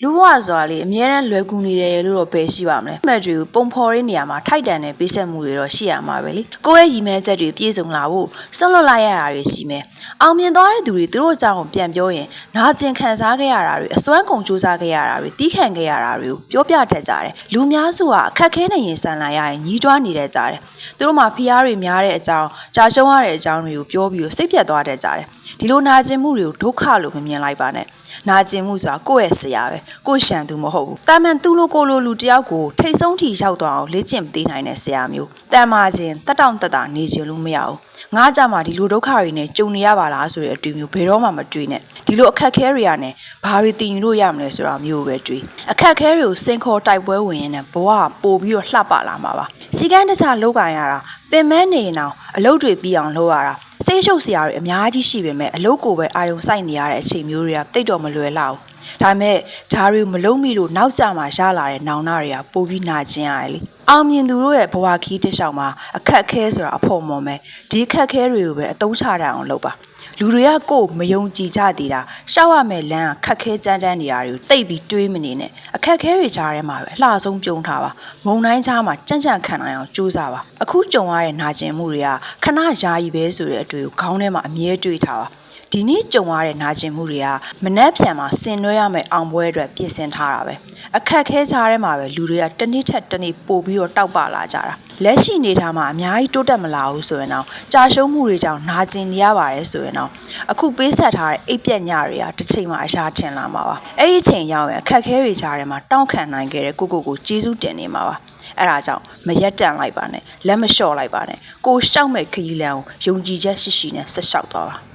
လူဘဝဆိုတာလေအများရန်လွယ်ကူနေတယ်လို့တော့ပဲရှိပါမလဲ။မက်တွေကိုပုံဖော်ရင်းနေရာမှာထိုက်တန်တဲ့ပေးဆက်မှုတွေတော့ရှိရမှာပဲလေ။ကိုယ့်ရဲ့ရည်မှန်းချက်တွေပြည့်စုံလာဖို့ဆွန့်လွတ်လိုက်ရတာတွေရှိမယ်။အောင်မြင်သွားတဲ့သူတွေသူတို့အကြောင်းကိုပြန်ပြောရင်နာကျင်ခံစားခဲ့ရတာတွေအစွမ်းကုန်စူးစမ်းခဲ့ရတာတွေတီးခံခဲ့ရတာတွေကိုပြောပြတတ်ကြတယ်။လူများစုကအခက်ခဲနေရင်ဆန်လာရရင်ညီးတွားနေတတ်ကြတယ်။သူတို့မှာဖိအားတွေများတဲ့အကြောင်းကြာရှုံးရတဲ့အကြောင်းတွေကိုပြောပြီးစိတ်ပြတ်သွားတတ်ကြတယ်။ဒီလိုနာကျင်မှုတွေကိုဒုက္ခလို့မမြင်လိုက်ပါနဲ့။နာကျင်မှုဆိုတာကိုယ့်ရဲ့ဆရာပဲကိုယ့်ရှံသူမဟုတ်ဘူးတာမန်သူ့လိုကိုလိုလူတယောက်ကိုထိတ်ဆုံးထိရောက်သွားအောင်လေ့ကျင့်ပေးနိုင်တဲ့ဆရာမျိုးတန်မာခြင်းတက်တောင့်တက်တာနေခြင်းလို့မရဘူးငါကြမှာဒီလိုဒုက္ခတွေနဲ့ကြုံနေရပါလားဆိုတဲ့အတွေ့မျိုးဘယ်တော့မှမတွေ့နဲ့ဒီလိုအခက်ခဲတွေကနေဘာတွေတည်ယူလို့ရမလဲဆိုတာမျိုးပဲတွေ့အခက်ခဲတွေကိုစင်ခေါ်တိုက်ပွဲဝင်ရင်ဘဝကပို့ပြီးတော့လှပလာမှာပါစီကန်းတခြားလောက်ကန်ရတာပင်မနေရင်အောင်အလုပ်တွေပြီးအောင်လုပ်ရတာစိတ်ရှုပ်စရာတွေအများကြီးရှိပေမဲ့အလုပ်ကိုပဲအာရုံစိုက်နေရတဲ့အချိန်မျိုးတွေကတိတ်တော့မလွယ်လောက်ဒါပေမဲ့ဓာရီမလုံးမိလို့နောက်ကျမှရလာတဲ့နောင်နာတွေကပိုပြီးနာကျင်ရတယ်လေအောင်မြင်သူတို့ရဲ့ဘဝခီးတစ်လျှောက်မှာအခက်ခဲဆိုတာအဖို့မော်မယ်ဒီအခက်ခဲတွေကိုပဲအသုံးချတတ်အောင်လုပ်ပါလူတွေကကိုယ်မယုံကြည်ကြသေးတာရှောက်ရမယ်လမ်းကခက်ခဲကြမ်းတမ်းနေရာတွေကိုတိတ်ပြီးတွေးမနေနဲ့အခက်ခဲတွေကြားထဲမှာပဲအလှဆုံးပြုံးထားပါမုံတိုင်းချားမှာကြံ့ကြံ့ခံနိုင်အောင်ကြိုးစားပါအခုကြုံရတဲ့နာကျင်မှုတွေကခဏယာယီပဲဆိုတဲ့အတွေ့ကိုခေါင်းထဲမှာအမြဲတွေးထားပါဒီနေ့ကြုံရတဲ့နာကျင်မှုတွေကမနှက်ဖြန်မှာဆင်နွှဲရမယ့်အောင်ပွဲအတွက်ပြင်ဆင်ထားတာပဲအခက်ခဲကြားထဲမှာပဲလူတွေကတစ်နေ့ထက်တစ်နေ့ပို့ပြီးတော့တောက်ပလာကြတာလက်ရှိနေထားမှာအများကြီးတိုးတက်မလာဘူးဆိုရင်တော့ကြာရှုံးမှုတွေကြောင့်နာကျင်နေရပါတယ်ဆိုရင်တော့အခုပေးဆက်ထားတဲ့အိပ်ပြက်ညတွေကတစ်ချိန်မှာအရှာထင်လာမှာပါအဲ့ဒီချိန်ရောက်ရင်အခက်ခဲတွေကြားထဲမှာတောင့်ခံနိုင်ခဲ့တဲ့ကိုကျေးဇူးတင်နေမှာပါအဲ့ဒါကြောင့်မရက်တန့်လိုက်ပါနဲ့လက်မလျှော့လိုက်ပါနဲ့ကိုရှောက်မဲ့ခရီးလမ်းကိုယုံကြည်ချက်ရှိရှိနဲ့ဆက်လျှောက်သွားပါ